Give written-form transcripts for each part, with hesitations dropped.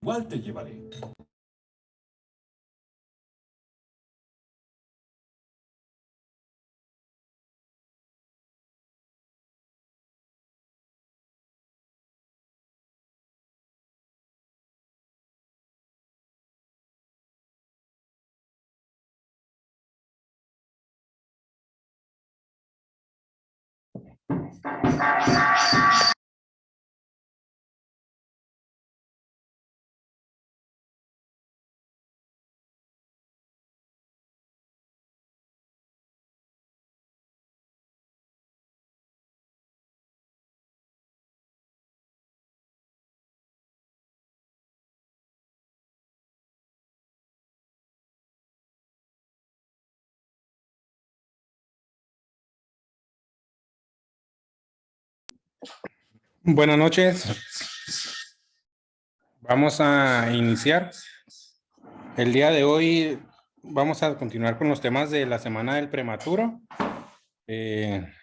Igual te llevaré. Buenas noches. Vamos a iniciar. El día de hoy vamos a continuar con los temas de la Semana del Prematuro.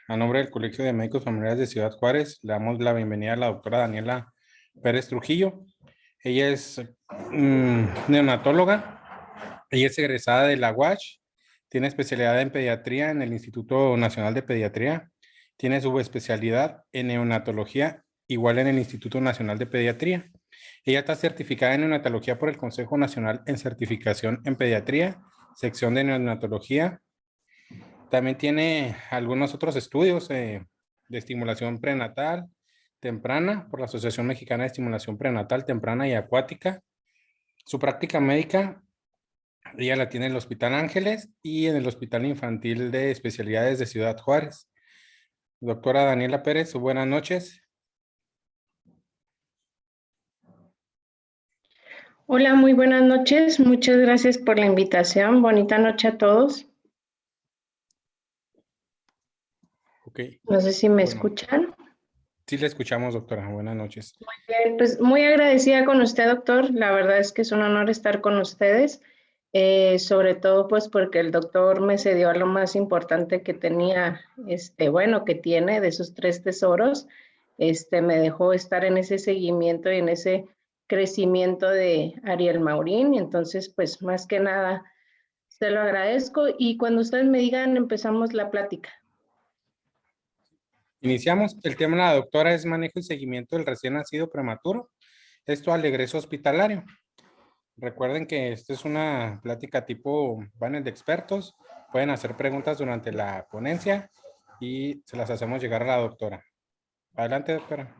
A nombre del Colegio de Médicos Familiares de Ciudad Juárez, le damos la bienvenida a la doctora Daniela Pérez Trujillo. Ella es neonatóloga. Ella es egresada de la UACH. Tiene especialidad en pediatría en el Instituto Nacional de Pediatría. Tiene subespecialidad en neonatología, igual en el Instituto Nacional de Pediatría. Ella está certificada en neonatología por el Consejo Nacional en Certificación en Pediatría, sección de neonatología. También tiene algunos otros estudios de estimulación prenatal temprana por la Asociación Mexicana de Estimulación Prenatal Temprana y Acuática. Su práctica médica, ella la tiene en el Hospital Ángeles y en el Hospital Infantil de Especialidades de Ciudad Juárez. Doctora Daniela Pérez, buenas noches. Hola, muy buenas noches. Muchas gracias por la invitación. Bonita noche a todos. Ok. No sé si me Bueno, escuchan. sí le escuchamos, doctora. Buenas noches. Bien, pues muy agradecida con usted, doctor. La verdad es que es un honor estar con ustedes, sobre todo pues porque el doctor me cedió a lo más importante que tenía, bueno, que tiene de sus tres tesoros. Me dejó estar en ese seguimiento y en ese crecimiento de Ariel Maurín. Y entonces, pues más que nada, se lo agradezco y cuando ustedes me digan, empezamos la plática. Iniciamos. El tema de la doctora es manejo y seguimiento del recién nacido prematuro. Esto al egreso hospitalario. Recuerden que esta es una plática tipo panel de expertos. Pueden hacer preguntas durante la ponencia y se las hacemos llegar a la doctora. Adelante, doctora.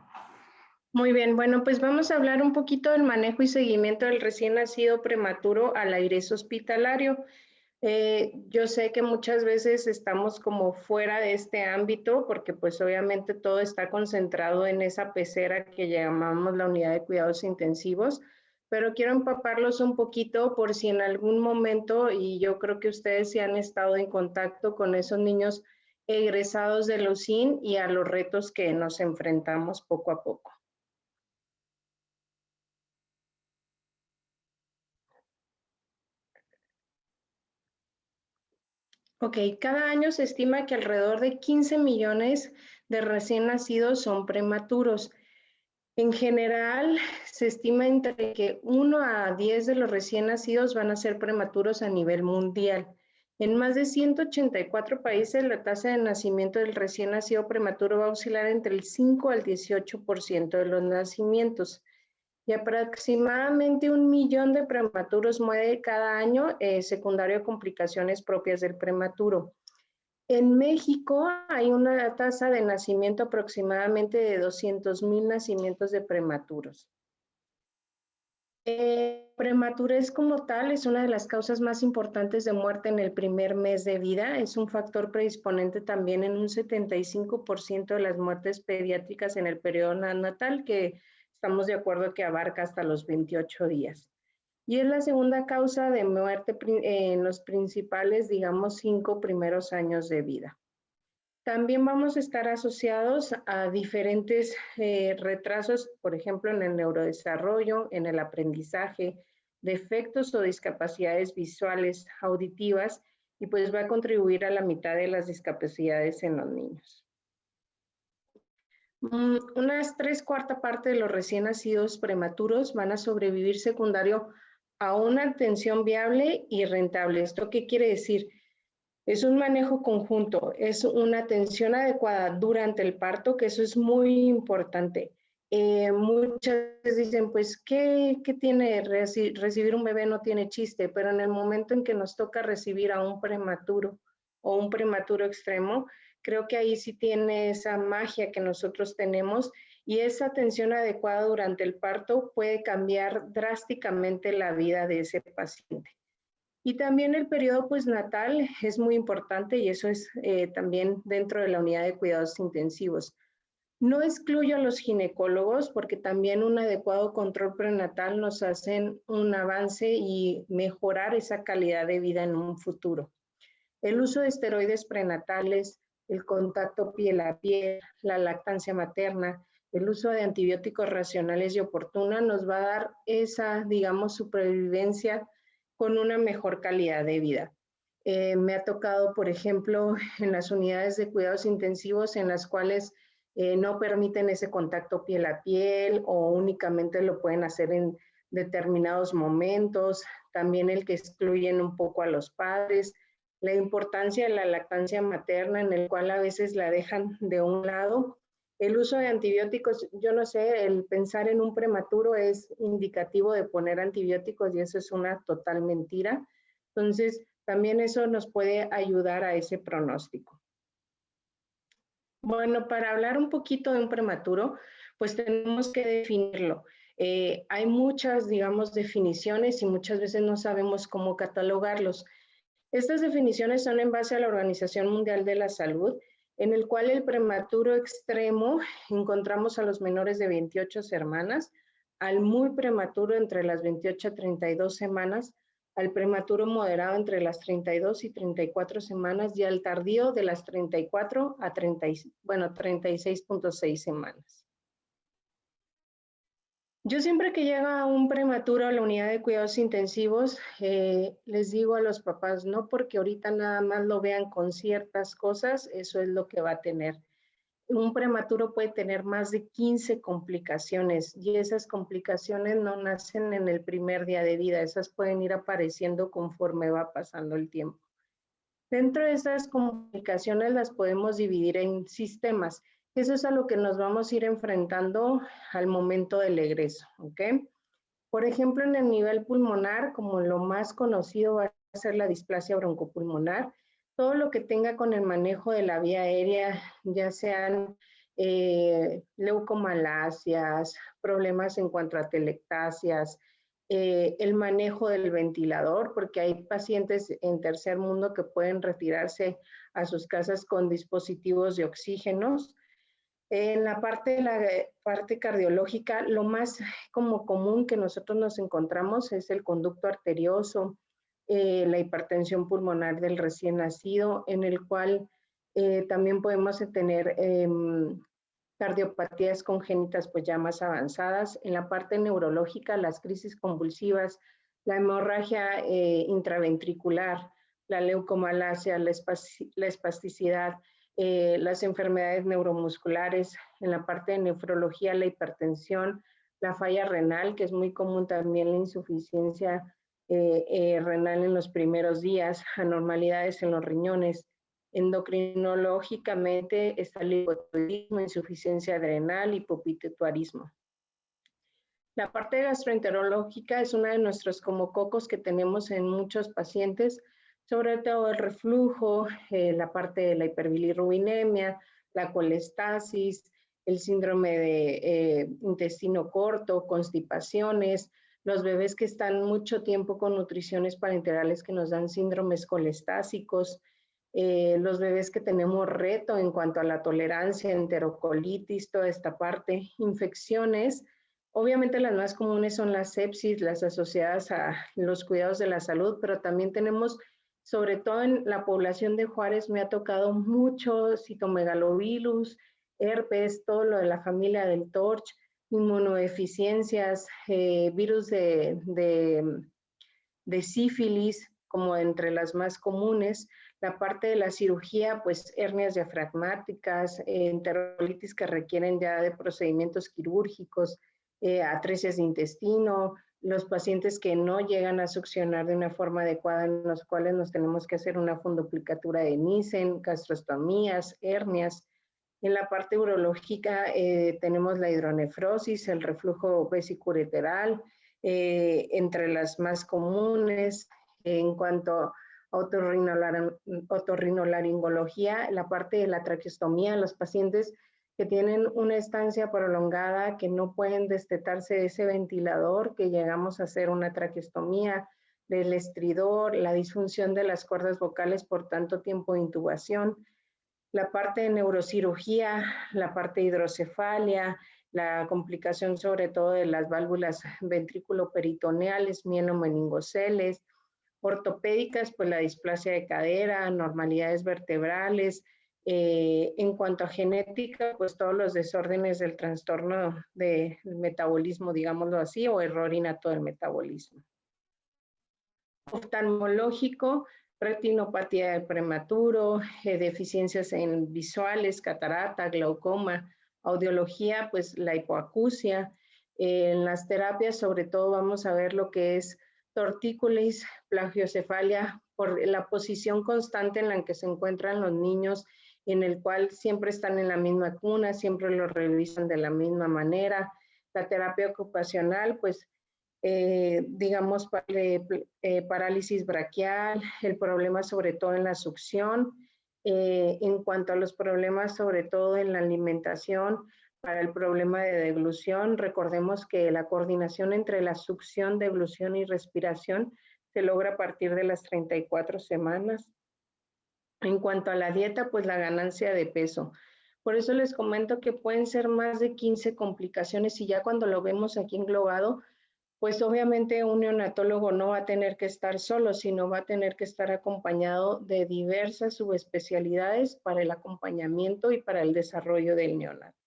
Muy bien, bueno, pues vamos a hablar un poquito del manejo y seguimiento del recién nacido prematuro al egreso hospitalario. Yo sé que muchas veces estamos como fuera de este ámbito porque pues obviamente todo está concentrado en esa pecera que llamamos la unidad de cuidados intensivos, pero quiero empaparlos un poquito por si en algún momento, y yo creo que ustedes sí han estado en contacto con esos niños egresados de los UCIN y a los retos que nos enfrentamos poco a poco. Ok, cada año se estima que alrededor de 15 millones de recién nacidos son prematuros. En general, se estima entre que 1 a 10 de los recién nacidos van a ser prematuros a nivel mundial. En más de 184 países, la tasa de nacimiento del recién nacido prematuro va a oscilar entre el 5 al 18% de los nacimientos. Y aproximadamente 1 millón de prematuros muere cada año secundario a complicaciones propias del prematuro. En México hay una tasa de nacimiento aproximadamente de 200,000 nacimientos de prematuros. Prematurez como tal es una de las causas más importantes de muerte en el primer mes de vida. Es un factor predisponente también en un 75% de las muertes pediátricas en el periodo neonatal, que estamos de acuerdo que abarca hasta los 28 días. Y es la segunda causa de muerte en los principales, digamos, 5 primeros años de vida. También vamos a estar asociados a diferentes retrasos, por ejemplo, en el neurodesarrollo, en el aprendizaje, defectos o discapacidades visuales, auditivas, y pues va a contribuir a la mitad de las discapacidades en los niños. Unas 3/4 parte de los recién nacidos prematuros van a sobrevivir secundario a una atención viable y rentable. ¿Esto qué quiere decir? Es un manejo conjunto, es una atención adecuada durante el parto, que eso es muy importante. Muchas veces dicen, pues, ¿qué tiene recibir un bebé? No tiene chiste, pero en el momento en que nos toca recibir a un prematuro o un prematuro extremo, creo que ahí sí tiene esa magia que nosotros tenemos y esa atención adecuada durante el parto puede cambiar drásticamente la vida de ese paciente. Y también el periodo postnatal es muy importante y eso es también dentro de la unidad de cuidados intensivos. No excluyo a los ginecólogos porque también un adecuado control prenatal nos hacen un avance y mejorar esa calidad de vida en un futuro. El uso de esteroides prenatales, el contacto piel a piel, la lactancia materna, el uso de antibióticos racionales y oportuna nos va a dar esa, digamos, supervivencia con una mejor calidad de vida. Me ha tocado, por ejemplo, en las unidades de cuidados intensivos en las cuales no permiten ese contacto piel a piel o únicamente lo pueden hacer en determinados momentos, también el que excluyen un poco a los padres, la importancia de la lactancia materna en el cual a veces la dejan de un lado. El uso de antibióticos, yo no sé, el pensar en un prematuro es indicativo de poner antibióticos y eso es una total mentira. Entonces, también eso nos puede ayudar a ese pronóstico. Bueno, para hablar un poquito de un prematuro, pues tenemos que definirlo. Hay muchas, digamos, definiciones y muchas veces no sabemos cómo catalogarlos. Estas definiciones son en base a la Organización Mundial de la Salud, en el cual el prematuro extremo encontramos a los menores de 28 semanas, al muy prematuro entre las 28 a 32 semanas, al prematuro moderado entre las 32 y 34 semanas y al tardío de las 34 a 36.6 semanas. Yo siempre que llega un prematuro a la unidad de cuidados intensivos, les digo a los papás, no porque ahorita nada más lo vean con ciertas cosas, eso es lo que va a tener. Un prematuro puede tener más de 15 complicaciones y esas complicaciones no nacen en el primer día de vida, esas pueden ir apareciendo conforme va pasando el tiempo. Dentro de esas complicaciones las podemos dividir en sistemas. Eso es a lo que nos vamos a ir enfrentando al momento del egreso, ¿ok? Por ejemplo, en el nivel pulmonar, como lo más conocido va a ser la displasia broncopulmonar, todo lo que tenga con el manejo de la vía aérea, ya sean leucomalasias, problemas en cuanto a telectasias, el manejo del ventilador, porque hay pacientes en tercer mundo que pueden retirarse a sus casas con dispositivos de oxígenos. En la parte cardiológica, lo más como común que nosotros nos encontramos es el conducto arterioso, la hipertensión pulmonar del recién nacido, en el cual también podemos tener cardiopatías congénitas pues ya más avanzadas. En la parte neurológica, las crisis convulsivas, la hemorragia intraventricular, la leucomalacia, la espasticidad, las enfermedades neuromusculares, en la parte de nefrología, la hipertensión, la falla renal, que es muy común también la insuficiencia renal en los primeros días, anormalidades en los riñones. Endocrinológicamente está el hipotiroidismo, insuficiencia adrenal, hipopituitarismo. La parte gastroenterológica es una de nuestros como cocos que tenemos en muchos pacientes, sobre todo el reflujo, la parte de la hiperbilirrubinemia, la colestasis, el síndrome de intestino corto, constipaciones, los bebés que están mucho tiempo con nutriciones parenterales que nos dan síndromes colestásicos, los bebés que tenemos reto en cuanto a la tolerancia, enterocolitis, toda esta parte, infecciones. Obviamente las más comunes son las sepsis, las asociadas a los cuidados de la salud, pero también tenemos, sobre todo en la población de Juárez, me ha tocado mucho citomegalovirus, herpes, todo lo de la familia del TORCH, inmunodeficiencias, virus de sífilis, como entre las más comunes. La parte de la cirugía, pues hernias diafragmáticas, enterocolitis que requieren ya de procedimientos quirúrgicos, atresias de intestino, los pacientes que no llegan a succionar de una forma adecuada, en los cuales nos tenemos que hacer una fundoplicatura de Nissen, gastrostomías, hernias. En la parte urológica tenemos la hidronefrosis, el reflujo vesicureteral, entre las más comunes. En cuanto a otorrinolaringología, la parte de la traqueostomía, los pacientes que tienen una estancia prolongada, que no pueden destetarse de ese ventilador, que llegamos a hacer una traqueostomía del estridor, la disfunción de las cuerdas vocales por tanto tiempo de intubación, la parte de neurocirugía, la parte de hidrocefalia, la complicación sobre todo de las válvulas ventrículo-peritoneales, mienomeningoceles, ortopédicas, pues la displasia de cadera, anormalidades vertebrales. En cuanto a genética, pues todos los desórdenes del trastorno del metabolismo, digámoslo así, o error innato del metabolismo. Oftalmológico, retinopatía de prematuro, deficiencias en visuales, catarata, glaucoma. Audiología, pues la hipoacusia. En las terapias, sobre todo, vamos a ver lo que es tortícolis, plagiocefalia, por la posición constante en la que se encuentran los niños, en el cual siempre están en la misma cuna, siempre lo revisan de la misma manera. La terapia ocupacional, pues digamos, parálisis braquial, el problema sobre todo en la succión. En cuanto a los problemas sobre todo en la alimentación, para el problema de deglución, recordemos que la coordinación entre la succión, deglución y respiración se logra a partir de las 34 semanas. En cuanto a la dieta, pues la ganancia de peso. Por eso les comento que pueden ser más de 15 complicaciones y ya cuando lo vemos aquí englobado, pues obviamente un neonatólogo no va a tener que estar solo, sino va a tener que estar acompañado de diversas subespecialidades para el acompañamiento y para el desarrollo del neonato.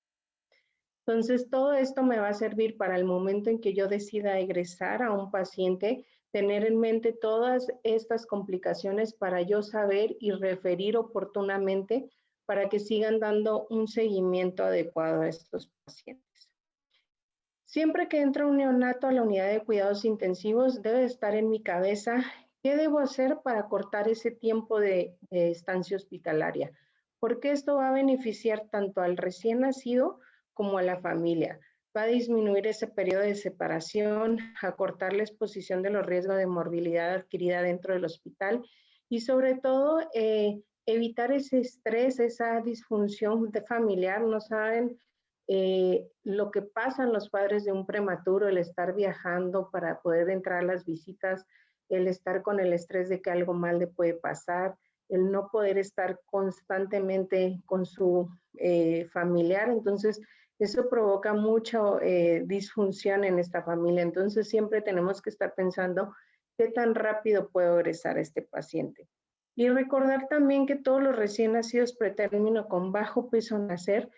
Entonces, todo esto me va a servir para el momento en que yo decida egresar a un paciente, tener en mente todas estas complicaciones para yo saber y referir oportunamente para que sigan dando un seguimiento adecuado a estos pacientes. Siempre que entra un neonato a la unidad de cuidados intensivos, debe estar en mi cabeza qué debo hacer para cortar ese tiempo de estancia hospitalaria, porque esto va a beneficiar tanto al recién nacido como a la familia. Va a disminuir ese periodo de separación, acortar la exposición de los riesgos de morbilidad adquirida dentro del hospital y sobre todo evitar ese estrés, esa disfunción familiar. No saben lo que pasan los padres de un prematuro, el estar viajando para poder entrar a las visitas, el estar con el estrés de que algo mal le puede pasar, el no poder estar constantemente con su familiar. Entonces, eso provoca mucha disfunción en esta familia. Entonces, siempre tenemos que estar pensando qué tan rápido puedo egresar a este paciente. Y recordar también que todos los recién nacidos pretérmino con bajo peso al nacer,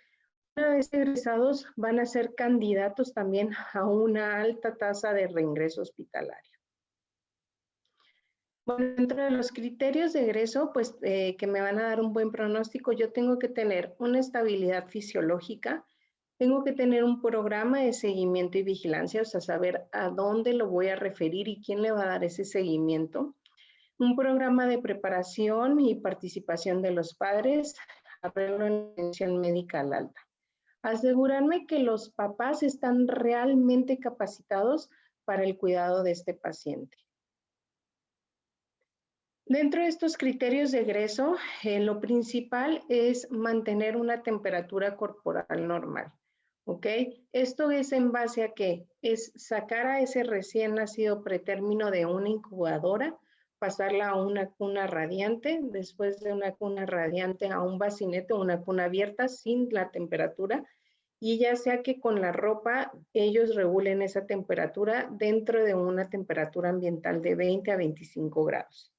una vez egresados, van a ser candidatos también a una alta tasa de reingreso hospitalario. Bueno, dentro de los criterios de egreso, pues que me van a dar un buen pronóstico, yo tengo que tener una estabilidad fisiológica, tengo que tener un programa de seguimiento y vigilancia, o sea, saber a dónde lo voy a referir y quién le va a dar ese seguimiento, un programa de preparación y participación de los padres, arreglo en atención médica al alta. Asegurarme que los papás están realmente capacitados para el cuidado de este paciente. Dentro de estos criterios de egreso, lo principal es mantener una temperatura corporal normal, ¿ok? Esto es en base a qué? Es sacar a ese recién nacido pretérmino de una incubadora, pasarla a una cuna radiante, después de una cuna radiante a un bacinete o una cuna abierta sin la temperatura, y ya sea que con la ropa ellos regulen esa temperatura dentro de una temperatura ambiental de 20 a 25 grados.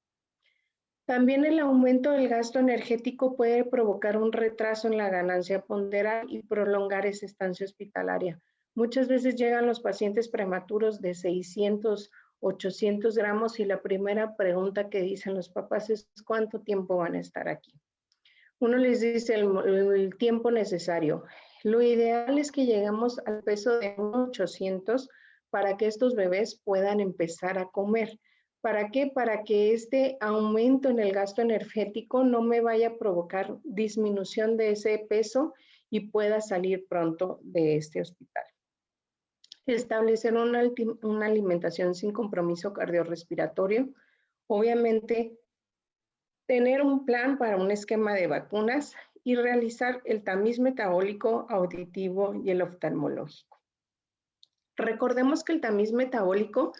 También el aumento del gasto energético puede provocar un retraso en la ganancia ponderal y prolongar esa estancia hospitalaria. Muchas veces llegan los pacientes prematuros de 600 800 gramos y la primera pregunta que dicen los papás es ¿cuánto tiempo van a estar aquí? Uno les dice el tiempo necesario. Lo ideal es que lleguemos al peso de 800 para que estos bebés puedan empezar a comer. ¿Para qué? Para que este aumento en el gasto energético no me vaya a provocar disminución de ese peso y pueda salir pronto de este hospital. Establecer una alimentación sin compromiso cardiorrespiratorio. Obviamente, tener un plan para un esquema de vacunas y realizar el tamiz metabólico, auditivo y el oftalmológico. Recordemos que el tamiz metabólico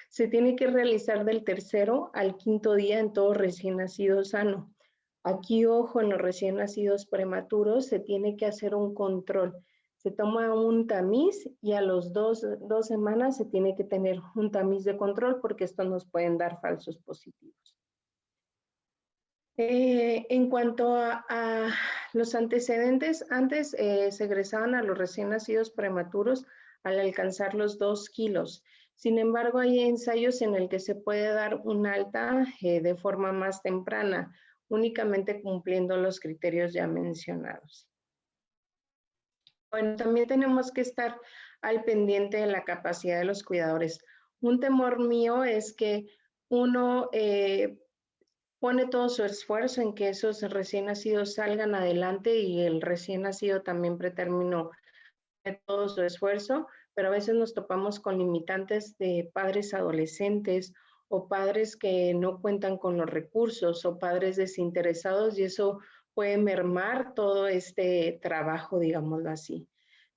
se tiene que realizar del 3º al 5º día en todo recién nacido sano. Aquí, ojo, en los recién nacidos prematuros se tiene que hacer un control. Se toma un tamiz y a los dos semanas se tiene que tener un tamiz de control porque estos nos pueden dar falsos positivos. En cuanto a los antecedentes, antes se egresaban a los recién nacidos prematuros al alcanzar los 2 kilos. Sin embargo, hay ensayos en el que se puede dar un alta de forma más temprana, únicamente cumpliendo los criterios ya mencionados. Bueno, también tenemos que estar al pendiente de la capacidad de los cuidadores. Un temor mío es que uno pone todo su esfuerzo en que esos recién nacidos salgan adelante y el recién nacido también pretérmino todo su esfuerzo, pero a veces nos topamos con limitantes de padres adolescentes o padres que no cuentan con los recursos o padres desinteresados y eso puede mermar todo este trabajo, digámoslo así.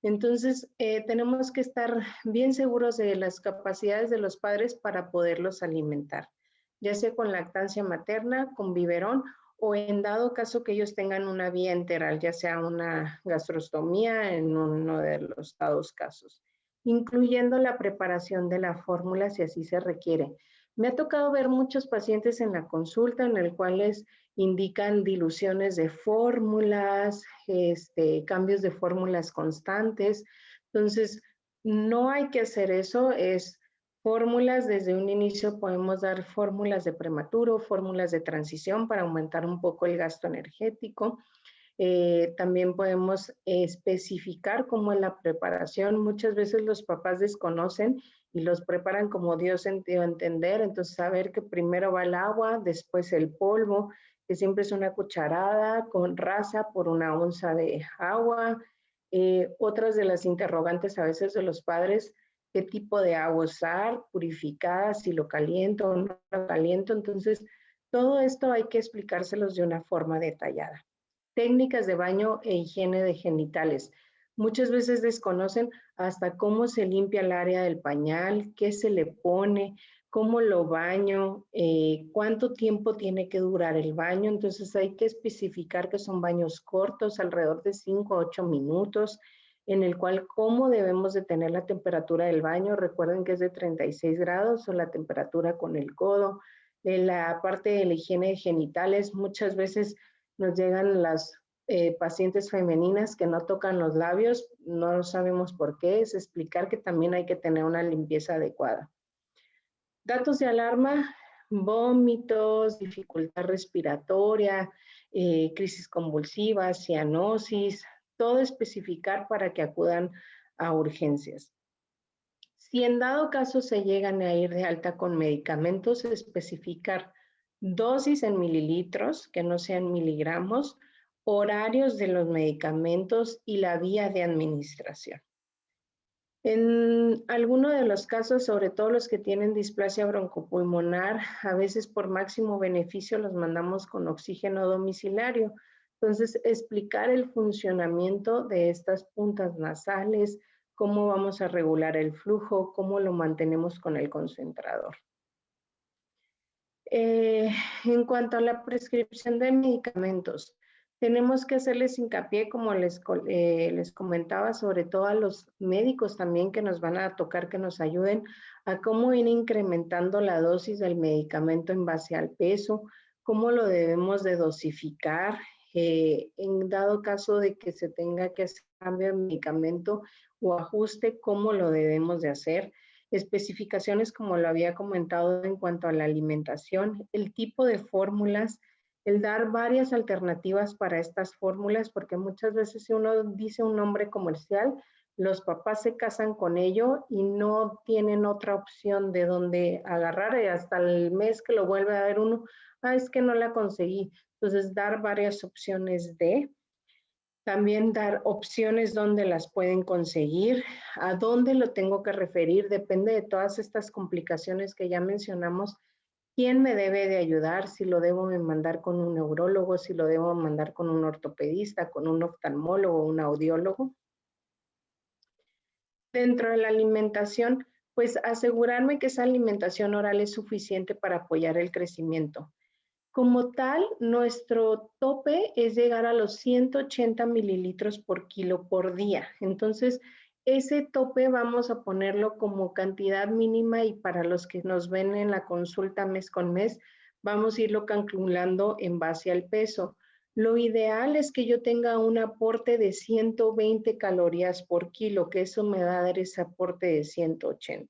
Entonces, tenemos que estar bien seguros de las capacidades de los padres para poderlos alimentar, ya sea con lactancia materna, con biberón o en dado caso que ellos tengan una vía enteral, ya sea una gastrostomía en uno de los dados casos, incluyendo la preparación de la fórmula si así se requiere. Me ha tocado ver muchos pacientes en la consulta en el cual les indican diluciones de fórmulas, cambios de fórmulas constantes. Entonces, no hay que hacer eso, es fórmulas, desde un inicio podemos dar fórmulas de prematuro, fórmulas de transición para aumentar un poco el gasto energético. También podemos especificar cómo es la preparación. Muchas veces los papás desconocen y los preparan como Dios dio a entender. Entonces, saber que primero va el agua, después el polvo, que siempre es una cucharada con raza por una onza de agua. Otras de las interrogantes a veces de los padres, qué tipo de agua usar, purificada, si lo caliento o no lo caliento. Entonces, todo esto hay que explicárselos de una forma detallada. Técnicas de baño e higiene de genitales. Muchas veces desconocen hasta cómo se limpia el área del pañal, qué se le pone, cómo lo baño, cuánto tiempo tiene que durar el baño. Entonces hay que especificar que son baños cortos, alrededor de 5 a 8 minutos, en el cual cómo debemos de tener la temperatura del baño. Recuerden que es de 36 grados o la temperatura con el codo. En la parte de la higiene de genitales, muchas veces nos llegan las pacientes femeninas que no tocan los labios, no sabemos por qué, es explicar que también hay que tener una limpieza adecuada. Datos de alarma, vómitos, dificultad respiratoria, crisis convulsiva, cianosis, todo especificar para que acudan a urgencias. Si en dado caso se llegan a ir de alta con medicamentos, especificar dosis en mililitros, que no sean miligramos, horarios de los medicamentos y la vía de administración. En algunos de los casos, sobre todo los que tienen displasia broncopulmonar, a veces por máximo beneficio los mandamos con oxígeno domiciliario. Entonces, explicar el funcionamiento de estas puntas nasales, cómo vamos a regular el flujo, cómo lo mantenemos con el concentrador. En cuanto a la prescripción de medicamentos, tenemos que hacerles hincapié, como les comentaba, sobre todo a los médicos también que nos van a tocar que nos ayuden a cómo ir incrementando la dosis del medicamento en base al peso, cómo lo debemos de dosificar, en dado caso de que se tenga que hacer cambio de medicamento o ajuste, cómo lo debemos de hacer. especificaciones como lo había comentado en cuanto a la alimentación, el tipo de fórmulas, el dar varias alternativas para estas fórmulas, porque muchas veces si uno dice un nombre comercial, los papás se casan con ello y no tienen otra opción de dónde agarrar y hasta el mes que lo vuelve a ver uno, es que no la conseguí. Entonces, dar varias opciones de, también dar opciones donde las pueden conseguir, a dónde lo tengo que referir, depende de todas estas complicaciones que ya mencionamos. ¿Quién me debe de ayudar? Si lo debo de mandar con un neurólogo, si lo debo mandar con un ortopedista, con un oftalmólogo, un audiólogo. Dentro de la alimentación, pues asegurarme que esa alimentación oral es suficiente para apoyar el crecimiento. Como tal, nuestro tope es llegar a los 180 mililitros por kilo por día. Entonces, ese tope vamos a ponerlo como cantidad mínima y para los que nos ven en la consulta mes con mes, vamos a irlo calculando en base al peso. Lo ideal es que yo tenga un aporte de 120 calorías por kilo, que eso me va a dar ese aporte de 180.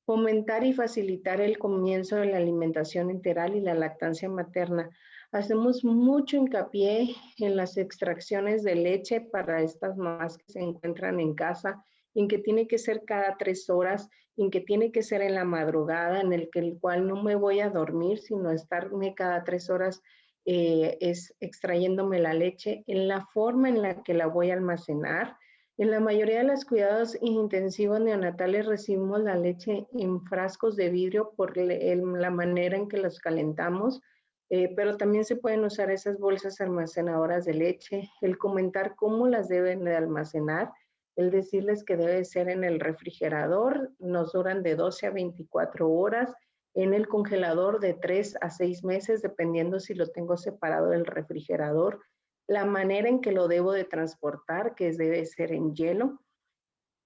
Fomentar y facilitar el comienzo de la alimentación enteral y la lactancia materna. Hacemos mucho hincapié en las extracciones de leche para estas mamás que se encuentran en casa, en que tiene que ser cada 3 horas, en que tiene que ser en la madrugada, en el cual no me voy a dormir, sino estarme cada 3 horas es extrayéndome la leche, en la forma en la que la voy a almacenar. En la mayoría de los cuidados intensivos neonatales recibimos la leche en frascos de vidrio por la manera en que los calentamos, pero también se pueden usar esas bolsas almacenadoras de leche, el comentar cómo las deben de almacenar, el decirles que debe ser en el refrigerador, nos duran de 12 a 24 horas, en el congelador de 3 a 6 meses, dependiendo si lo tengo separado del refrigerador, la manera en que lo debo de transportar, que debe ser en hielo,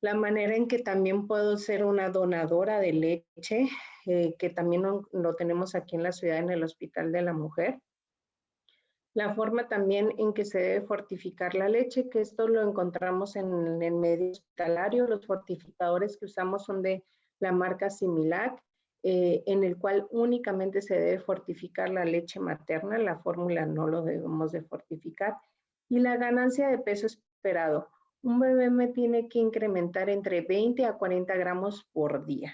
la manera en que también puedo ser una donadora de leche, que también lo tenemos aquí en la ciudad en el Hospital de la Mujer. La forma también en que se debe fortificar la leche, que esto lo encontramos en el medio hospitalario. Los fortificadores que usamos son de la marca Similac, en el cual únicamente se debe fortificar la leche materna, la fórmula no lo debemos de fortificar. Y la ganancia de peso esperado. Un bebé me tiene que incrementar entre 20 a 40 gramos por día.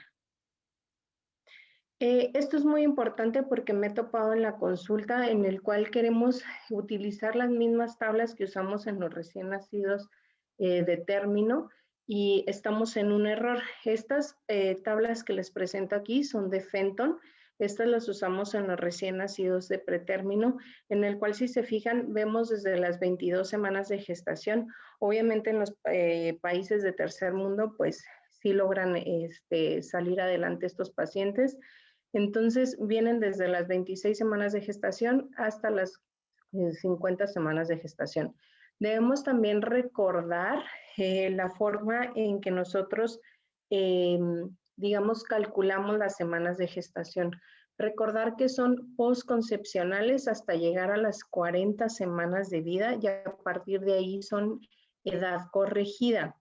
Esto es muy importante porque me he topado en la consulta en el cual queremos utilizar las mismas tablas que usamos en los recién nacidos de término y estamos en un error. Estas tablas que les presento aquí son de Fenton. Estas las usamos en los recién nacidos de pretérmino, en el cual si se fijan vemos desde las 22 semanas de gestación. Obviamente en los países de tercer mundo pues sí logran salir adelante estos pacientes. Entonces, vienen desde las 26 semanas de gestación hasta las 50 semanas de gestación. Debemos también recordar la forma en que nosotros, digamos, calculamos las semanas de gestación. Recordar que son postconcepcionales hasta llegar a las 40 semanas de vida y a partir de ahí son edad corregida.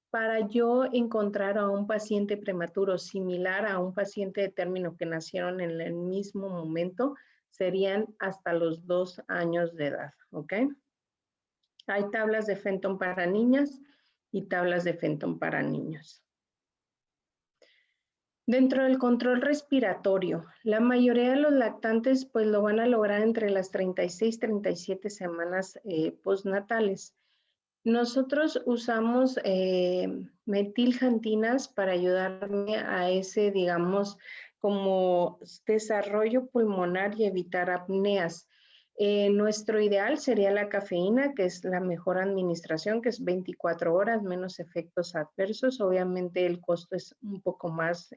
Para yo encontrar a un paciente prematuro similar a un paciente de término que nacieron en el mismo momento, serían hasta los 2 años de edad, ¿ok? Hay tablas de Fenton para niñas y tablas de Fenton para niños. Dentro del control respiratorio, la mayoría de los lactantes pues lo van a lograr entre las 36 y 37 semanas postnatales. Nosotros usamos metiljantinas para ayudarme a ese, digamos, como desarrollo pulmonar y evitar apneas. Nuestro ideal sería la cafeína, que es la mejor administración, que es 24 horas, menos efectos adversos. Obviamente el costo es un poco más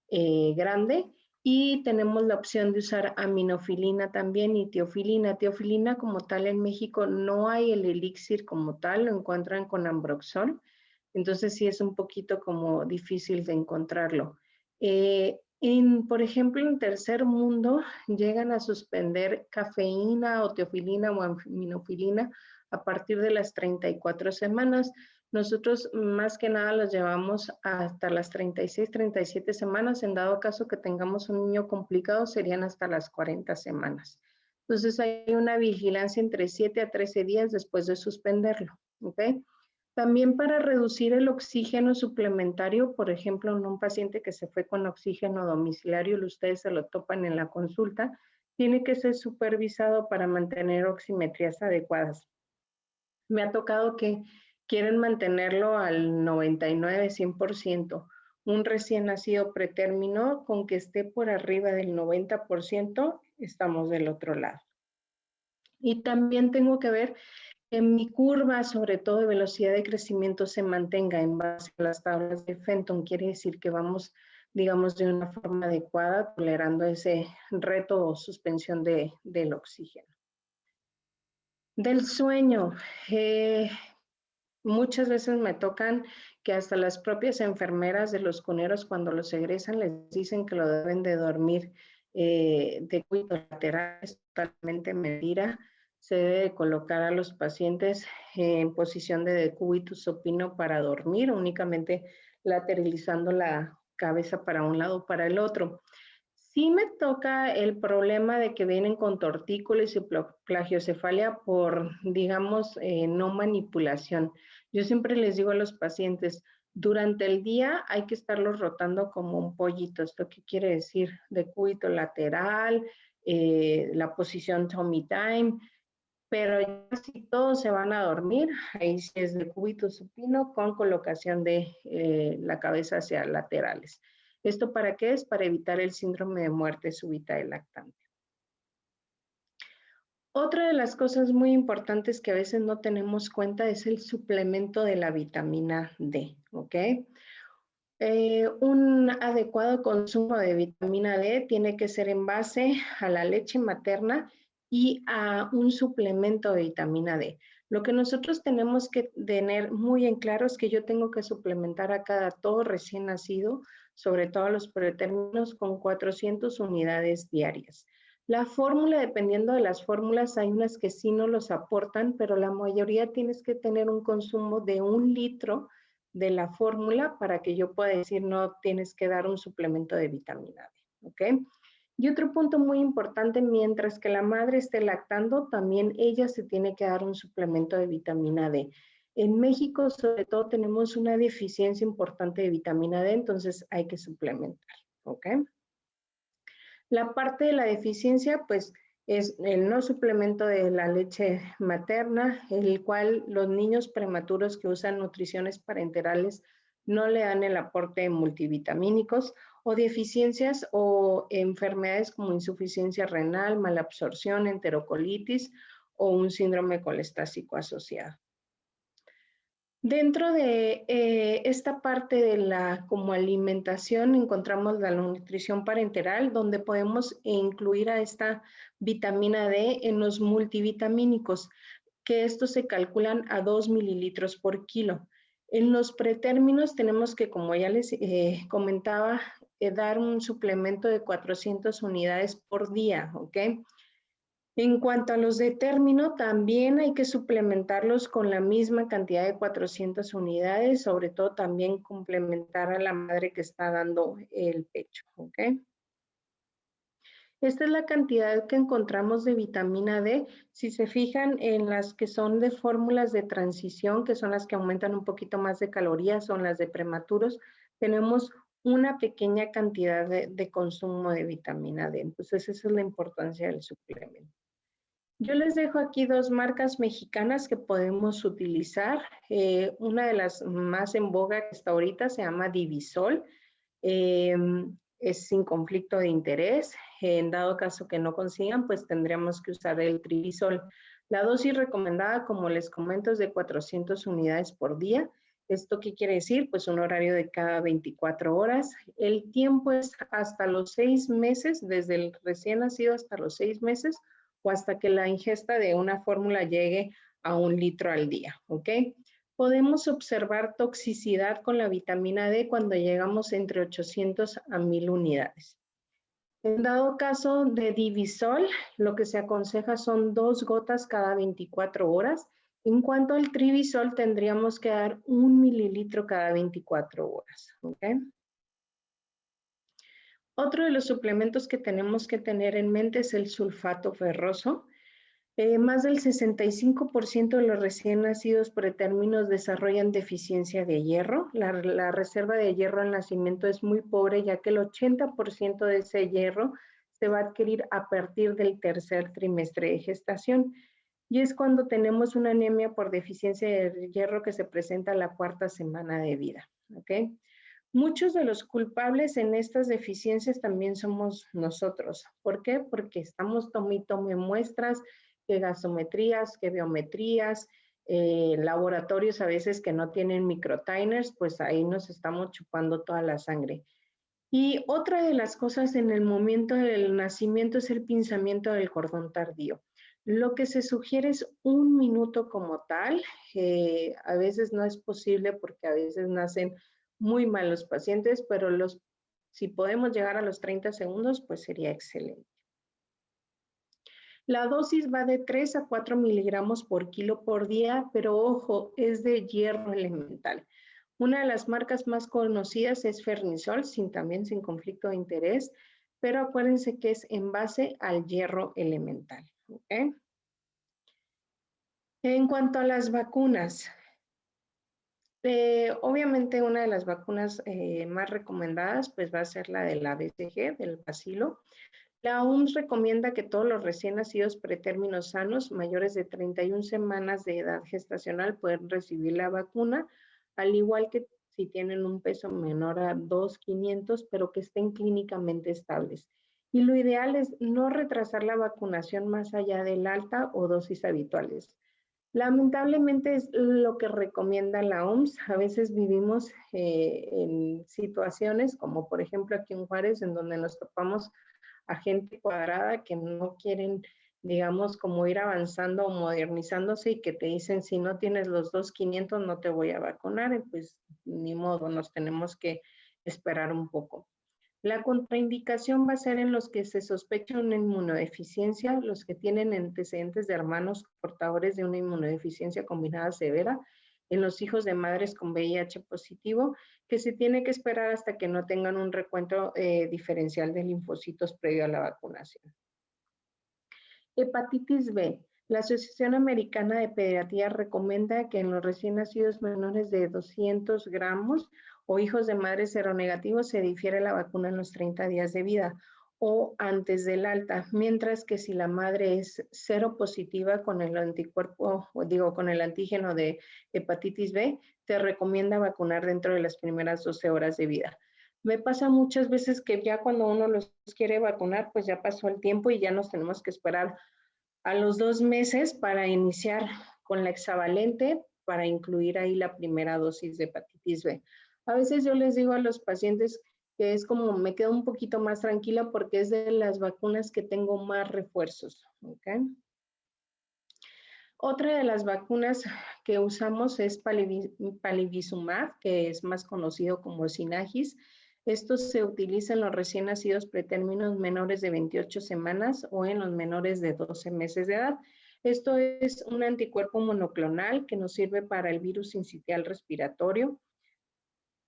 grande. Y tenemos la opción de usar aminofilina también y teofilina. Teofilina como tal en México no hay el elixir como tal, lo encuentran con Ambroxol. Entonces sí es un poquito como difícil de encontrarlo. Por ejemplo, en tercer mundo llegan a suspender cafeína o teofilina o aminofilina a partir de las 34 semanas. Nosotros más que nada los llevamos hasta las 36, 37 semanas. En dado caso que tengamos un niño complicado, serían hasta las 40 semanas. Entonces hay una vigilancia entre 7 a 13 días después de suspenderlo. ¿Ok? También para reducir el oxígeno suplementario, por ejemplo, en un paciente que se fue con oxígeno domiciliario, ustedes se lo topan en la consulta, tiene que ser supervisado para mantener oximetrías adecuadas. Me ha tocado que quieren mantenerlo al 99, 100%. Un recién nacido pretérmino, con que esté por arriba del 90%, estamos del otro lado. Y también tengo que ver que mi curva, sobre todo de velocidad de crecimiento, se mantenga en base a las tablas de Fenton. Quiere decir que vamos, digamos, de una forma adecuada, tolerando ese reto o suspensión del oxígeno. Del sueño. Muchas veces me tocan que hasta las propias enfermeras de los cuneros, cuando los egresan, les dicen que lo deben de dormir de cúbito lateral. Es totalmente mentira. Se debe colocar a los pacientes en posición de decúbito supino para dormir, únicamente lateralizando la cabeza para un lado o para el otro. Sí me toca el problema de que vienen con tortícolis y plagiocefalia por, digamos, no manipulación. Yo siempre les digo a los pacientes, durante el día hay que estarlos rotando como un pollito. ¿Esto qué quiere decir? Decúbito lateral, la posición tummy time, pero ya si todos se van a dormir, ahí sí es decúbito supino con colocación de la cabeza hacia laterales. ¿Esto para qué es? Para evitar el síndrome de muerte súbita del lactante. Otra de las cosas muy importantes que a veces no tenemos cuenta es el suplemento de la vitamina D, ¿ok? Un adecuado consumo de vitamina D tiene que ser en base a la leche materna y a un suplemento de vitamina D. Lo que nosotros tenemos que tener muy en claro es que yo tengo que suplementar a cada todo recién nacido, sobre todo a los pretérminos, con 400 unidades diarias. La fórmula, dependiendo de las fórmulas, hay unas que sí no los aportan, pero la mayoría tienes que tener un consumo de 1 litro de la fórmula para que yo pueda decir no tienes que dar un suplemento de vitamina D, ¿ok? Y otro punto muy importante, mientras que la madre esté lactando, también ella se tiene que dar un suplemento de vitamina D. En México, sobre todo, tenemos una deficiencia importante de vitamina D, entonces hay que suplementar, ¿ok? La parte de la deficiencia, pues, es el no suplemento de la leche materna, el cual los niños prematuros que usan nutriciones parenterales no le dan el aporte de multivitamínicos, o deficiencias o enfermedades como insuficiencia renal, malabsorción, enterocolitis o un síndrome colestásico asociado. Dentro de esta parte de la como alimentación encontramos la nutrición parenteral, donde podemos incluir a esta vitamina D en los multivitamínicos, que estos se calculan a 2 mililitros por kilo. En los pretérminos tenemos que, como ya les comentaba, dar un suplemento de 400 unidades por día, ¿ok? En cuanto a los de término, también hay que suplementarlos con la misma cantidad de 400 unidades, sobre todo también complementar a la madre que está dando el pecho, ¿ok? Esta es la cantidad que encontramos de vitamina D. Si se fijan en las que son de fórmulas de transición, que son las que aumentan un poquito más de calorías, son las de prematuros, tenemos una pequeña cantidad de consumo de vitamina D. Entonces, esa es la importancia del suplemento. Yo les dejo aquí dos marcas mexicanas que podemos utilizar. Una de las más en boga que está ahorita se llama Divisol. Es sin conflicto de interés. En dado caso que no consigan, pues tendríamos que usar el Trivisol. La dosis recomendada, como les comento, es de 400 unidades por día. ¿Esto qué quiere decir? Pues un horario de cada 24 horas. El tiempo es hasta los 6 meses, desde el recién nacido hasta los 6 meses, o hasta que la ingesta de una fórmula llegue a 1 litro al día, ¿ok? Podemos observar toxicidad con la vitamina D cuando llegamos entre 800 a 1000 unidades. En dado caso de Divisol, lo que se aconseja son 2 gotas cada 24 horas. En cuanto al Tribisol, tendríamos que dar 1 mililitro cada 24 horas. ¿Okay? Otro de los suplementos que tenemos que tener en mente es el sulfato ferroso. Más del 65% de los recién nacidos pretérminos desarrollan deficiencia de hierro. La reserva de hierro al nacimiento es muy pobre, ya que el 80% de ese hierro se va a adquirir a partir del tercer trimestre de gestación. Y es cuando tenemos una anemia por deficiencia de hierro que se presenta a la 4ª semana de vida. ¿Okay? Muchos de los culpables en estas deficiencias también somos nosotros. ¿Por qué? Porque estamos tome y tome muestras, que gasometrías, que biometrías, laboratorios a veces que no tienen microtiners, pues ahí nos estamos chupando toda la sangre. Y otra de las cosas en el momento del nacimiento es el pinzamiento del cordón tardío. Lo que se sugiere es 1 minuto como tal. A veces no es posible porque a veces nacen muy mal los pacientes, pero si podemos llegar a los 30 segundos, pues sería excelente. La dosis va de 3 a 4 miligramos por kilo por día, pero ojo, es de hierro elemental. Una de las marcas más conocidas es Fernisol, también sin conflicto de interés, pero acuérdense que es en base al hierro elemental. ¿Okay? En cuanto a las vacunas, obviamente una de las vacunas más recomendadas pues va a ser la de la BCG, del bacilo. La OMS recomienda que todos los recién nacidos pretérminos sanos, mayores de 31 semanas de edad gestacional, pueden recibir la vacuna, al igual que si tienen un peso menor a 2,500, pero que estén clínicamente estables. Y lo ideal es no retrasar la vacunación más allá del alta o dosis habituales. Lamentablemente es lo que recomienda la OMS. A veces vivimos en situaciones como por ejemplo aquí en Juárez, en donde nos topamos a gente cuadrada que no quieren, digamos, como ir avanzando o modernizándose y que te dicen, si no tienes los 2,500 no te voy a vacunar, y pues ni modo, nos tenemos que esperar un poco. La contraindicación va a ser en los que se sospecha una inmunodeficiencia, los que tienen antecedentes de hermanos portadores de una inmunodeficiencia combinada severa, en los hijos de madres con VIH positivo, que se tiene que esperar hasta que no tengan un recuento diferencial de linfocitos previo a la vacunación. Hepatitis B. La Asociación Americana de Pediatría recomienda que en los recién nacidos menores de 200 gramos o hijos de madres seronegativos se difiere la vacuna en los 30 días de vida o antes del alta, mientras que si la madre es seropositiva con el anticuerpo, o digo, con el antígeno de hepatitis B, te recomienda vacunar dentro de las primeras 12 horas de vida. Me pasa muchas veces que ya cuando uno los quiere vacunar, pues ya pasó el tiempo y ya nos tenemos que esperar a los 2 meses para iniciar con la hexavalente, para incluir ahí la primera dosis de hepatitis B. A veces yo les digo a los pacientes que es como me quedo un poquito más tranquila porque es de las vacunas que tengo más refuerzos. ¿Okay? Otra de las vacunas que usamos es palivizumab, que es más conocido como Synagis. Esto se utiliza en los recién nacidos pretérminos menores de 28 semanas o en los menores de 12 meses de edad. Esto es un anticuerpo monoclonal que nos sirve para el virus sincitial respiratorio.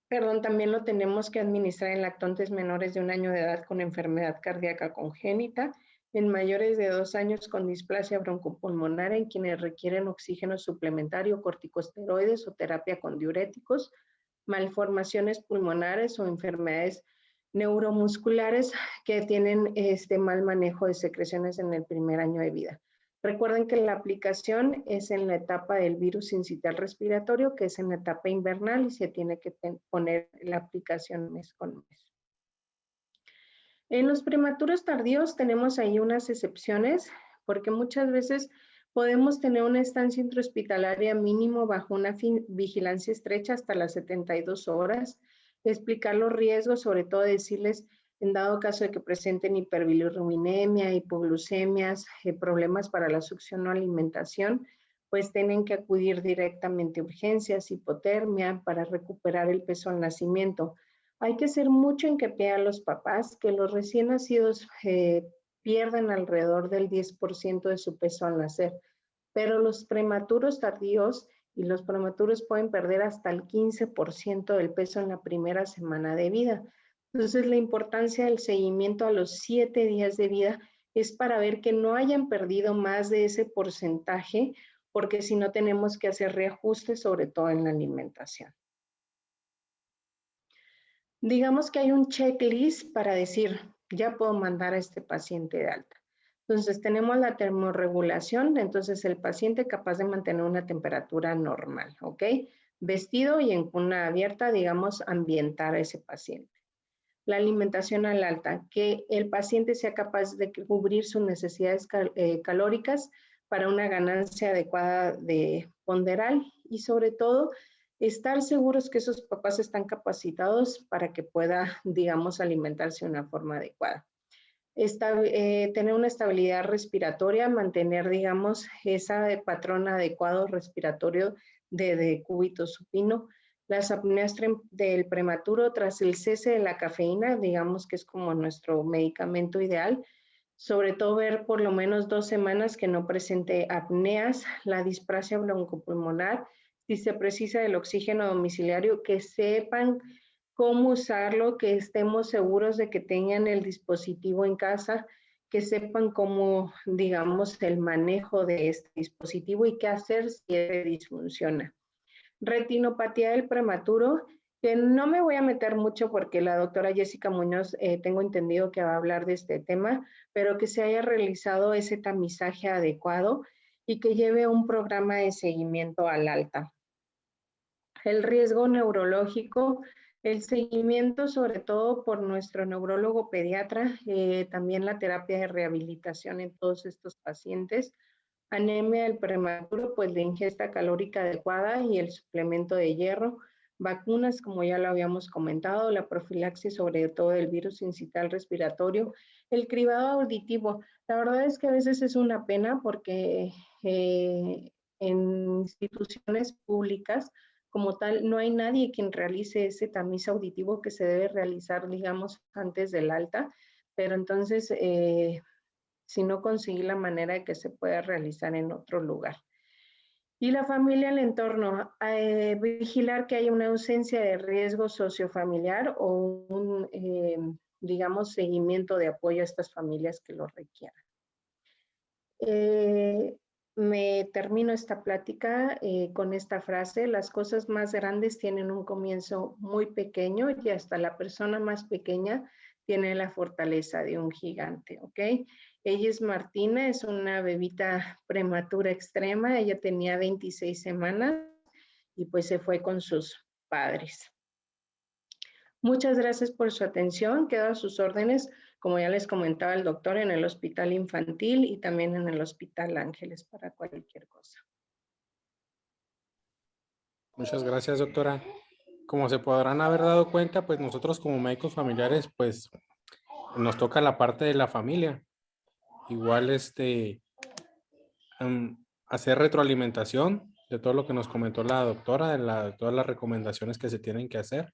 Perdón, también lo tenemos que administrar en lactantes menores de 1 año de edad con enfermedad cardíaca congénita, en mayores de 2 años con displasia broncopulmonar, en quienes requieren oxígeno suplementario, corticosteroides o terapia con diuréticos, malformaciones pulmonares o enfermedades neuromusculares que tienen mal manejo de secreciones en el primer año de vida. Recuerden que la aplicación es en la etapa del virus sincitial respiratorio, que es en la etapa invernal y se tiene que poner la aplicación mes con mes. En los prematuros tardíos tenemos ahí unas excepciones, porque muchas veces podemos tener una estancia intrahospitalaria mínimo bajo una vigilancia estrecha hasta las 72 horas, explicar los riesgos, sobre todo decirles en dado caso de que presenten hiperbilirrubinemia, hipoglucemias, problemas para la succión o alimentación, pues tienen que acudir directamente a urgencias, hipotermia, para recuperar el peso al nacimiento. Hay que hacer mucho hincapié a los papás que los recién nacidos pierden alrededor del 10% de su peso al nacer. pero los prematuros tardíos y los prematuros pueden perder hasta el 15% del peso en la primera semana de vida. Entonces, la importancia del seguimiento a los 7 días de vida es para ver que no hayan perdido más de ese porcentaje, porque si no tenemos que hacer reajustes, sobre todo en la alimentación. Digamos que hay un checklist para decir, ya puedo mandar a este paciente de alta. Entonces, tenemos la termorregulación, entonces el paciente capaz de mantener una temperatura normal, ¿ok? Vestido y en cuna abierta, digamos, ambientar a ese paciente. La alimentación al alta, que el paciente sea capaz de cubrir sus necesidades calóricas para una ganancia adecuada de ponderal y sobre todo estar seguros que esos papás están capacitados para que pueda, digamos, alimentarse de una forma adecuada. Tener una estabilidad respiratoria, mantener, digamos, esa patrón adecuado respiratorio de cúbito supino. Las apneas del prematuro tras el cese de la cafeína, digamos que es como nuestro medicamento ideal. Sobre todo ver por lo menos 2 semanas que no presente apneas, la displasia broncopulmonar, si se precisa del oxígeno domiciliario, que sepan cómo usarlo, que estemos seguros de que tengan el dispositivo en casa, que sepan cómo, digamos, el manejo de este dispositivo y qué hacer si disfunciona. Retinopatía del prematuro, que no me voy a meter mucho porque la doctora Jessica Muñoz tengo entendido que va a hablar de este tema, pero que se haya realizado ese tamizaje adecuado y que lleve un programa de seguimiento al alta. El riesgo neurológico, el seguimiento sobre todo por nuestro neurólogo pediatra, también la terapia de rehabilitación en todos estos pacientes. Anemia del prematuro, pues la ingesta calórica adecuada y el suplemento de hierro. Vacunas, como ya lo habíamos comentado, la profilaxis sobre todo del virus incital respiratorio, el cribado auditivo. La verdad es que a veces es una pena porque en instituciones públicas como tal no hay nadie quien realice ese tamiz auditivo que se debe realizar, digamos, antes del alta, pero entonces si no conseguí la manera de que se pueda realizar en otro lugar. Y la familia, el entorno, vigilar que haya una ausencia de riesgo sociofamiliar o un, digamos, seguimiento de apoyo a estas familias que lo requieran. Me termino esta plática con esta frase: las cosas más grandes tienen un comienzo muy pequeño y hasta la persona más pequeña tiene la fortaleza de un gigante, ¿ok? Ella es Martina, es una bebita prematura extrema, ella tenía 26 semanas y pues se fue con sus padres. Muchas gracias por su atención, quedo a sus órdenes, como ya les comentaba el doctor, en el Hospital Infantil y también en el Hospital Ángeles para cualquier cosa. Muchas gracias, doctora. Como se podrán haber dado cuenta, pues nosotros como médicos familiares, pues nos toca la parte de la familia. Igual hacer retroalimentación de todo lo que nos comentó la doctora, de todas las recomendaciones que se tienen que hacer.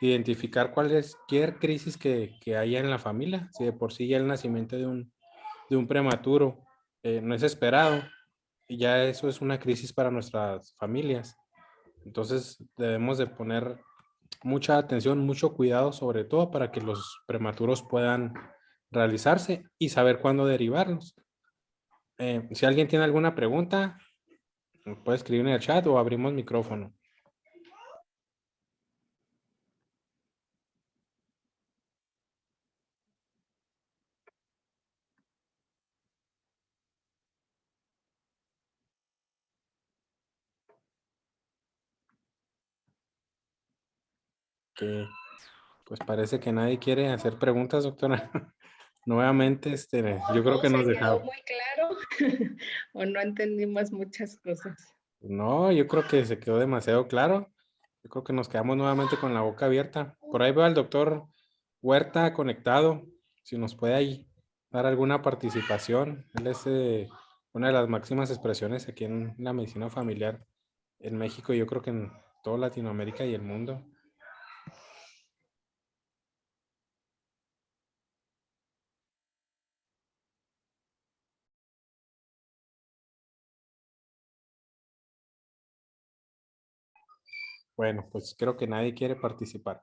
Identificar cualquier crisis que haya en la familia. Si de por sí ya el nacimiento de un prematuro no es esperado, y ya eso es una crisis para nuestras familias. Entonces debemos de poner mucha atención, mucho cuidado, sobre todo para que los prematuros puedan realizarse y saber cuándo derivarlos. Si alguien tiene alguna pregunta, puede escribir en el chat o abrimos micrófono. Que pues parece que nadie quiere hacer preguntas, doctora. Nuevamente, yo creo ¿No que se nos quedó dejamos. muy claro o no entendimos muchas cosas? No, yo creo que se quedó demasiado claro. Yo creo que nos quedamos nuevamente con la boca abierta. Por ahí veo al doctor Huerta conectado. Si nos puede ahí dar alguna participación. Él es una de las máximas expresiones aquí en la medicina familiar en México y yo creo que en toda Latinoamérica y el mundo. Bueno, pues creo que nadie quiere participar.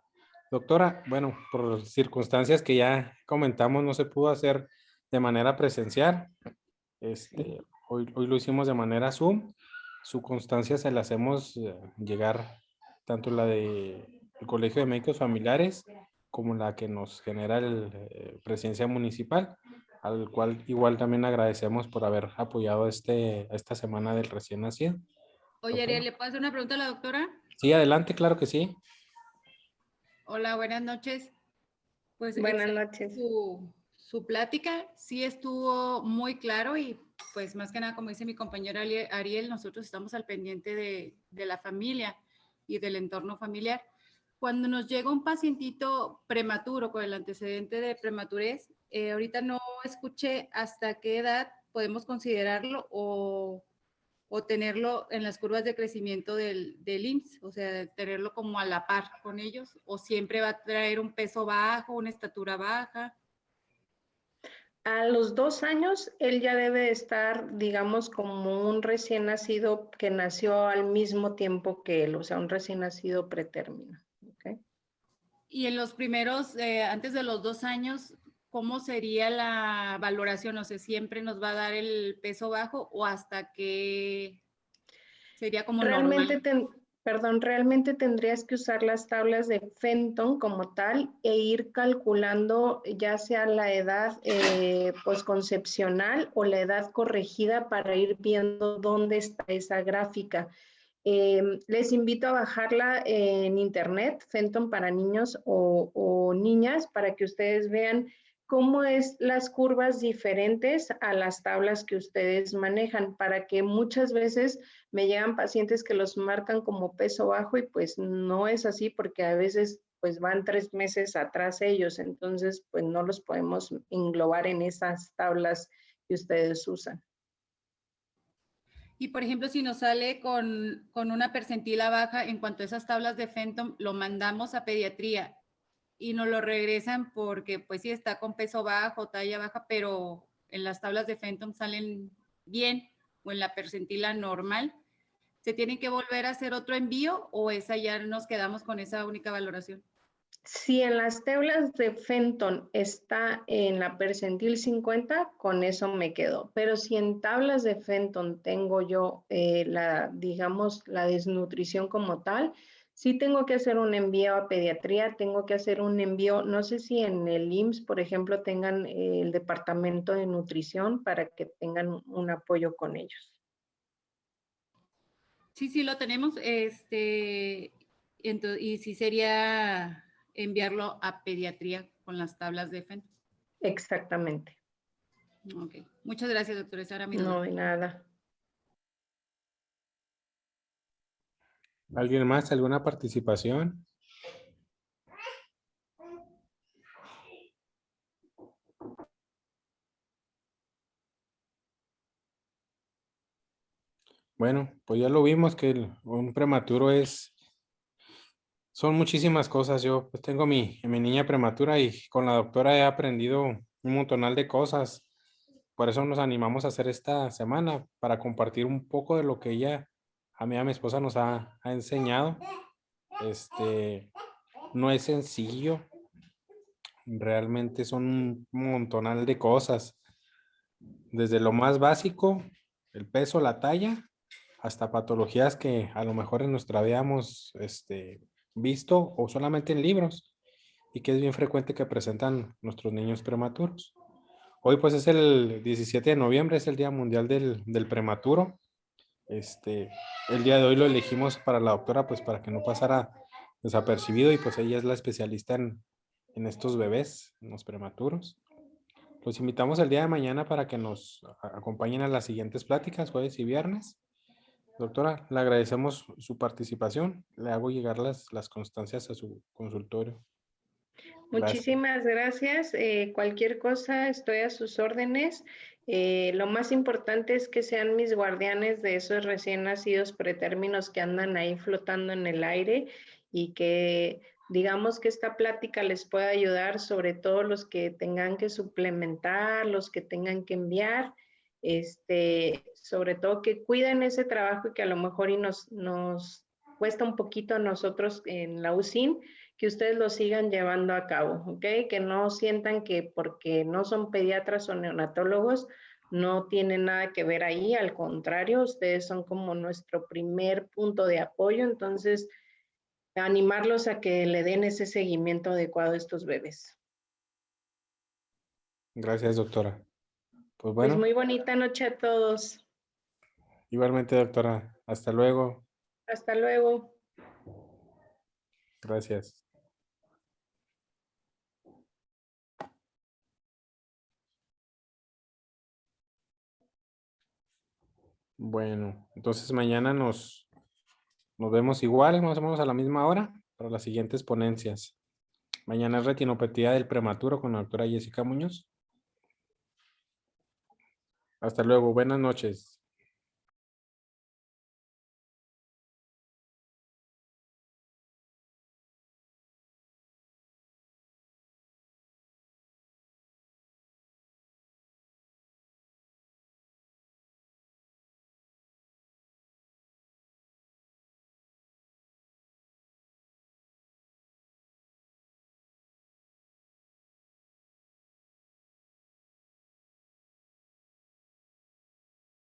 Doctora, bueno, por circunstancias que ya comentamos, no se pudo hacer de manera presencial. Sí. Hoy lo hicimos de manera Zoom. Su constancia se la hacemos llegar, tanto la de el Colegio de Médicos Familiares como la que nos genera el Presidencia Municipal, al cual igual también agradecemos por haber apoyado esta semana del recién nacido. Oye, Doctora. Ariel, ¿le puedo hacer una pregunta a la doctora? Sí, adelante, claro que sí. Hola, buenas noches. Pues Buenas excelente noches. su plática. Sí estuvo muy claro y pues más que nada, como dice mi compañero Ariel, nosotros estamos al pendiente de la familia y del entorno familiar. Cuando nos llega un pacientito prematuro con el antecedente de prematurez, ahorita no escuché hasta qué edad podemos considerarlo o tenerlo en las curvas de crecimiento del IMSS, o sea, tenerlo como a la par con ellos, o siempre va a traer un peso bajo, una estatura baja. A los 2 años, él ya debe estar, digamos, como un recién nacido que nació al mismo tiempo que él, o sea, un recién nacido pretérmino. ¿Okay? Y en los primeros, antes de los 2 años, ¿cómo sería la valoración? O sea, ¿siempre nos va a dar el peso bajo o hasta que sería como Realmente, normal? realmente tendrías que usar las tablas de Fenton como tal e ir calculando ya sea la edad posconcepcional o la edad corregida para ir viendo dónde está esa gráfica. Les invito a bajarla en internet, Fenton para niños o niñas, para que ustedes vean cómo es las curvas diferentes a las tablas que ustedes manejan, para que muchas veces me llegan pacientes que los marcan como peso bajo y pues no es así porque a veces pues van 3 meses atrás ellos, entonces pues no los podemos englobar en esas tablas que ustedes usan. Y por ejemplo, si nos sale con una percentila baja en cuanto a esas tablas de Fenton, lo mandamos a pediatría y nos lo regresan porque pues sí está con peso bajo, talla baja, pero en las tablas de Fenton salen bien o en la percentila normal. ¿Se tiene que volver a hacer otro envío o esa ya nos quedamos con esa única valoración? Si en las tablas de Fenton está en la percentil 50, con eso me quedo. Pero si en tablas de Fenton tengo yo digamos, la desnutrición como tal, sí tengo que hacer un envío a pediatría, tengo que hacer un envío, no sé si en el IMSS, por ejemplo, tengan el departamento de nutrición para que tengan un apoyo con ellos. Sí, sí lo tenemos, y sí sería enviarlo a pediatría con las tablas de Fenton. Exactamente. Ok, muchas gracias, doctora. Esa era mi duda. No hay nada. ¿Alguien más? ¿Alguna participación? Bueno, pues ya lo vimos que un prematuro son muchísimas cosas. Yo pues tengo mi niña prematura y con la doctora he aprendido un montonal de cosas. Por eso nos animamos a hacer esta semana, para compartir un poco de lo que ella, a mí y a mi esposa nos ha enseñado. No es sencillo, realmente son un montonal de cosas. Desde lo más básico, el peso, la talla, hasta patologías que a lo mejor en nuestra vida hemos visto o solamente en libros y que es bien frecuente que presentan nuestros niños prematuros. Hoy pues es el 17 de noviembre, es el Día Mundial del Prematuro. El día de hoy lo elegimos para la doctora pues para que no pasara desapercibido y pues ella es la especialista en estos bebés, en los prematuros. Los invitamos el día de mañana para que nos acompañen a las siguientes pláticas, jueves y viernes. Doctora, le agradecemos su participación. Le hago llegar las constancias a su consultorio. Gracias. Muchísimas gracias. Cualquier cosa, estoy a sus órdenes. Lo más importante es que sean mis guardianes de esos recién nacidos pretérminos que andan ahí flotando en el aire y que digamos que esta plática les pueda ayudar, sobre todo los que tengan que suplementar, los que tengan que enviar, sobre todo que cuiden ese trabajo y que a lo mejor y nos cuesta un poquito a nosotros en la USIN que ustedes lo sigan llevando a cabo, ¿ok? Que no sientan que porque no son pediatras o neonatólogos no tienen nada que ver ahí, al contrario, ustedes son como nuestro primer punto de apoyo, entonces animarlos a que le den ese seguimiento adecuado a estos bebés. Gracias, doctora. Pues Pues bueno, muy bonita noche a todos. igualmente, doctora. Hasta luego. Hasta luego. Gracias. Bueno, entonces mañana nos vemos igual, más o menos a la misma hora, para las siguientes ponencias. Mañana es retinopatía del prematuro con la doctora Jessica Muñoz. Hasta luego, buenas noches.